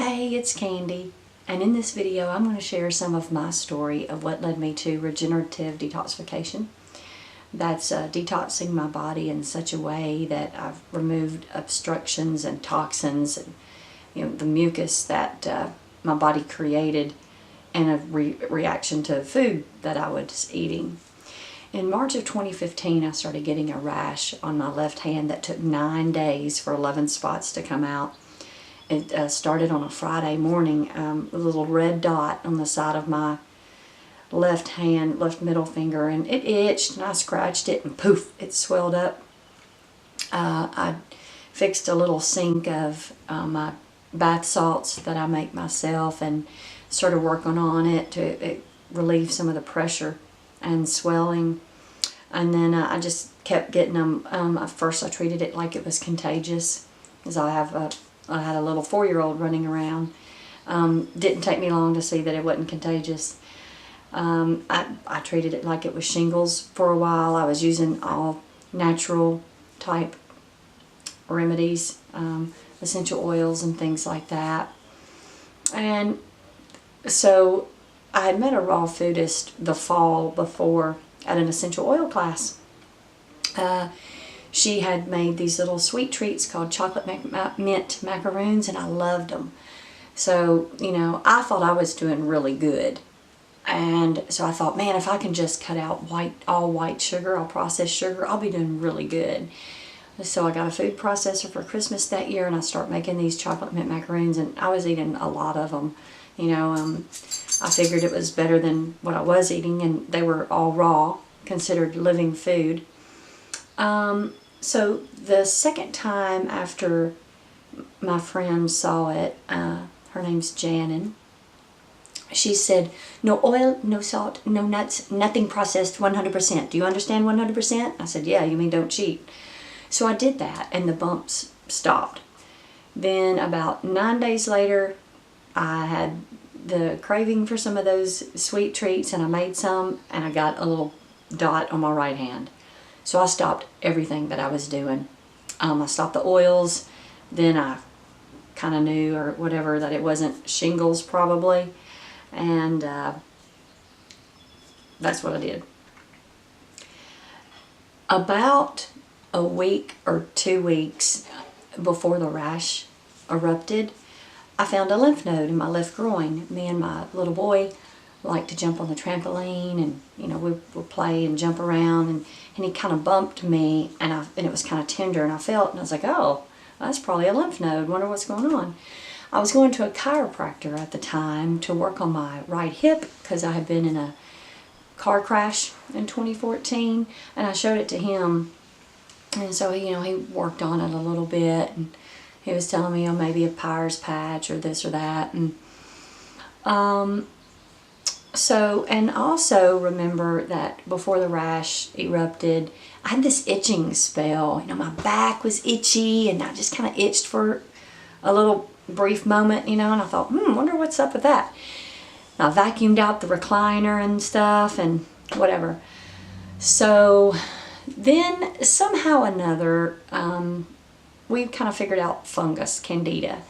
Hey, it's Candy, and in this video I'm going to share some of my story of what led me to regenerative detoxification. That's detoxing my body in such a way that I've removed obstructions and toxins and the mucus that my body created in a reaction to food that I was eating. In March of 2015 I started getting a rash on my left hand that took 9 days for 11 spots to come out. It started on a Friday morning, a little red dot on the side of my left hand, left middle finger, and it itched, and I scratched it, and poof, it swelled up. I fixed a little sink of my bath salts that I make myself and started working on it to relieve some of the pressure and swelling. And then I just kept getting them. At first I treated it like it was contagious, because I had a little 4-year-old running around. Didn't take me long to see that it wasn't contagious. I treated it like it was shingles for a while. I was using all natural type remedies, essential oils and things like that. And so I had met a raw foodist the fall before at an essential oil class. She had made these little sweet treats called chocolate mint macaroons, and I loved them. So, I thought I was doing really good. And so I thought, man, if I can just cut out all white sugar, all processed sugar, I'll be doing really good. So I got a food processor for Christmas that year, and I started making these chocolate mint macaroons, and I was eating a lot of them. I figured it was better than what I was eating, and they were all raw, considered living food. So the second time after my friend saw it, her name's Janet, she said, no oil, no salt, no nuts, nothing processed, 100%. Do you understand 100%? I said, yeah, you mean don't cheat. So I did that, and the bumps stopped. Then about 9 days later, I had the craving for some of those sweet treats, and I made some, and I got a little dot on my right hand. So I stopped everything that I was doing. I stopped the oils. Then I kind of knew, or whatever, that it wasn't shingles probably. And that's what I did. About a week or 2 weeks before the rash erupted, I found a lymph node in my left groin. Me and my little boy liked to jump on the trampoline, and we would play and jump around, and he kind of bumped me, and it was kind of tender, and I felt, and I was like, oh, that's probably a lymph node, wonder what's going on. I was going to a chiropractor at the time to work on my right hip, because I had been in a car crash in 2014, and I showed it to him, and so he worked on it a little bit, and he was telling me, maybe a Pyre's patch or this or that, and so, and also remember that before the rash erupted, I had this itching spell. My back was itchy, and I just kind of itched for a little brief moment, and I thought, wonder what's up with that. And I vacuumed out the recliner and stuff and whatever. So then somehow or another, we kind of figured out fungus, candida.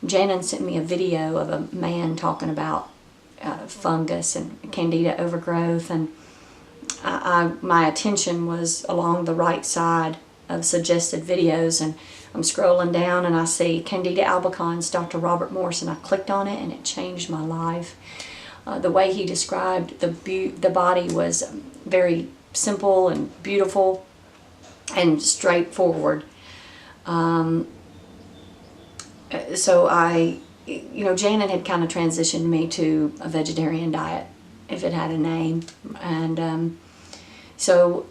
Janet sent me a video of a man talking about fungus and candida overgrowth, and my attention was along the right side of suggested videos, and I'm scrolling down and I see Candida albicans, Dr. Robert Morse, and I clicked on it, and it changed my life. The way he described the body was very simple and beautiful and straightforward. So Janet had kind of transitioned me to a vegetarian diet, if it had a name. And so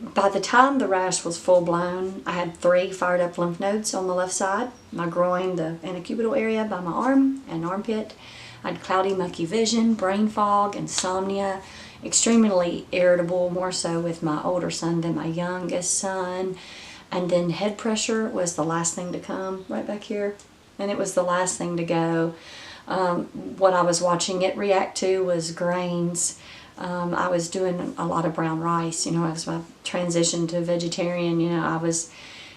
by the time the rash was full blown, I had 3 fired up lymph nodes on the left side, my groin, the antecubital area by my arm and armpit. I had cloudy, mucky vision, brain fog, insomnia, extremely irritable, more so with my older son than my youngest son. And then head pressure was the last thing to come, right back here. And it was the last thing to go. What I was watching it react to was grains. I was doing a lot of brown rice, as my transition to vegetarian. I was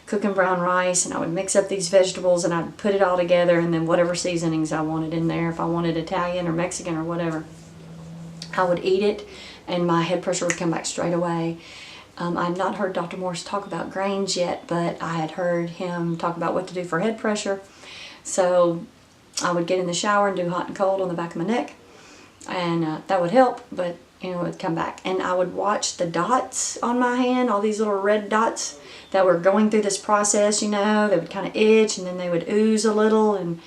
cooking brown rice, and I would mix up these vegetables and I'd put it all together, and then whatever seasonings I wanted in there, if I wanted Italian or Mexican or whatever, I would eat it and my head pressure would come back straight away. I've not heard Dr. Morse talk about grains yet, but I had heard him talk about what to do for head pressure. So I would get in the shower and do hot and cold on the back of my neck, and that would help, but you know, it would come back. And I would watch the dots on my hand, all these little red dots that were going through this process, you know, they would kind of itch and then they would ooze a little, and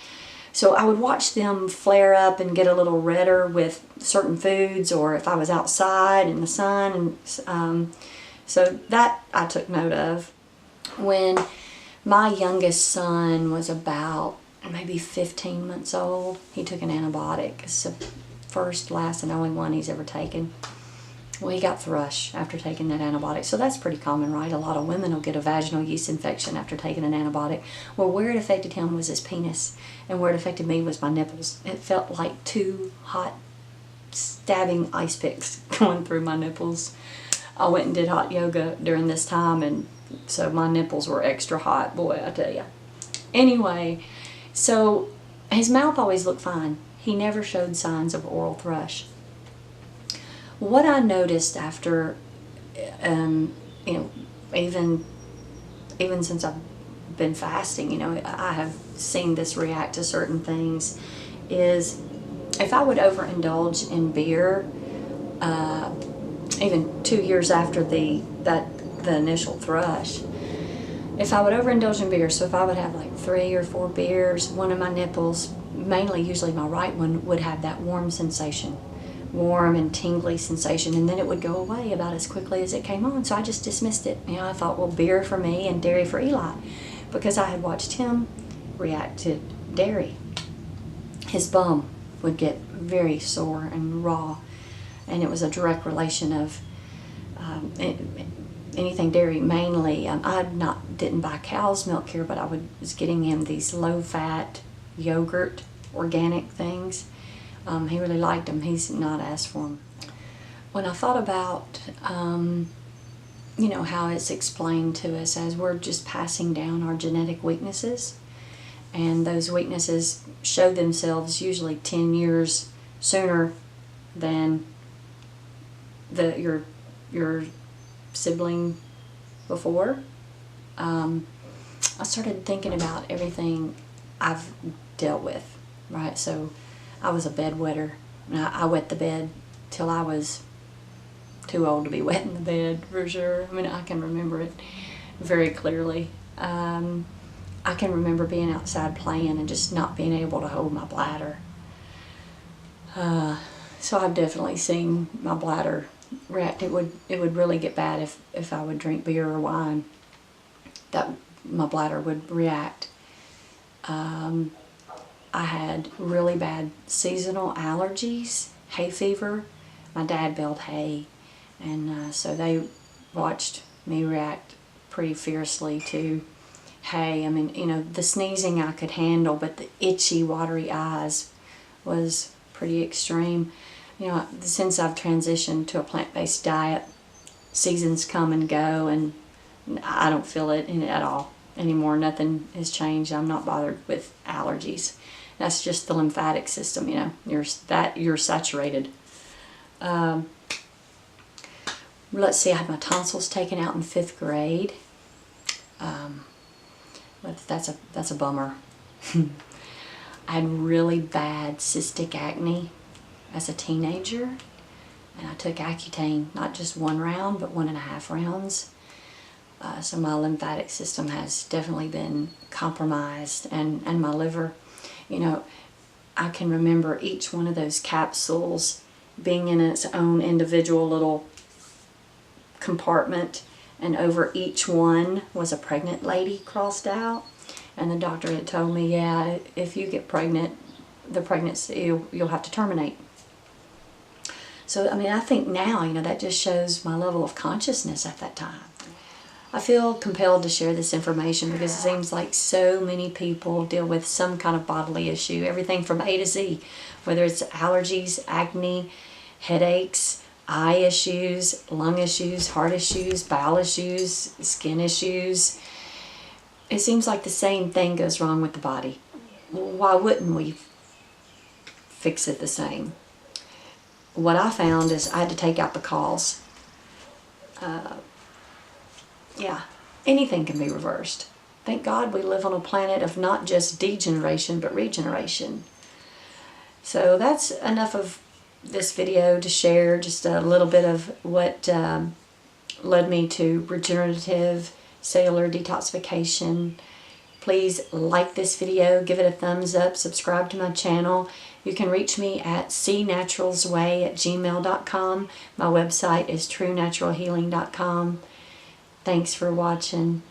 so I would watch them flare up and get a little redder with certain foods, or if I was outside in the sun, and so that I took note of. When my youngest son was about maybe 15 months old, he took an antibiotic. It's the first, last, and only one he's ever taken. Well, he got thrush after taking that antibiotic. So that's pretty common, right? A lot of women will get a vaginal yeast infection after taking an antibiotic. Well, where it affected him was his penis, and where it affected me was my nipples. It felt like two hot, stabbing ice picks going through my nipples. I went and did hot yoga during this time, and so my nipples were extra hot, boy, I tell you. Anyway, so his mouth always looked fine. He never showed signs of oral thrush. What I noticed after, you know, even since I've been fasting, you know, I have seen this react to certain things, is if I would overindulge in beer, even 2 years after the initial thrush, if I would overindulge in beer, so if I would have like 3 or 4 beers, one of my nipples, mainly usually my right one, would have that warm sensation, warm and tingly sensation, and then it would go away about as quickly as it came on. So I just dismissed it. You know, I thought, well, beer for me and dairy for Eli, because I had watched him react to dairy. His bum would get very sore and raw, and it was a direct relation of anything dairy, mainly. I didn't buy cow's milk here, but I was getting him these low-fat yogurt, organic things. He really liked them. He's not asked for them. When I thought about, you know, how it's explained to us as we're just passing down our genetic weaknesses, and those weaknesses show themselves usually 10 years sooner than your sibling before, I started thinking about everything I've dealt with, right? So I was a bedwetter. I wet the bed till I was too old to be wetting the bed, for sure. I mean, I can remember it very clearly. I can remember being outside playing and just not being able to hold my bladder. So I've definitely seen my bladder react. It would really get bad if I would drink beer or wine. That my bladder would react. I had really bad seasonal allergies, hay fever. My dad baled hay, and so they watched me react pretty fiercely to hay. I mean, you know, the sneezing I could handle, but the itchy, watery eyes was pretty extreme. You know, since I've transitioned to a plant-based diet, seasons come and go, and I don't feel it at all anymore. Nothing has changed. I'm not bothered with allergies. That's just the lymphatic system, you know. You're saturated. Let's see, I had my tonsils taken out in 5th grade. But that's a bummer. I had really bad cystic acne as a teenager, and I took Accutane, not just 1 round, but 1.5 rounds. So my lymphatic system has definitely been compromised, and my liver. You know, I can remember each one of those capsules being in its own individual little compartment, and over each one was a pregnant lady crossed out. And the doctor had told me, yeah, if you get pregnant, the pregnancy, you'll have to terminate. So, I mean, I think now, you know, that just shows my level of consciousness at that time. I feel compelled to share this information because it seems like so many people deal with some kind of bodily issue, everything from A to Z, whether it's allergies, acne, headaches, eye issues, lung issues, heart issues, bowel issues, skin issues. it seems like the same thing goes wrong with the body. Why wouldn't we fix it the same? What I found is I had to take out the cause. Yeah, anything can be reversed. Thank God we live on a planet of not just degeneration, but regeneration. So that's enough of this video to share just a little bit of what led me to regenerative cellular detoxification. Please like this video, give it a thumbs up, subscribe to my channel. You can reach me at cnaturalsway@gmail.com. My website is truenaturalhealing.com. Thanks for watching.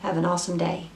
Have an awesome day.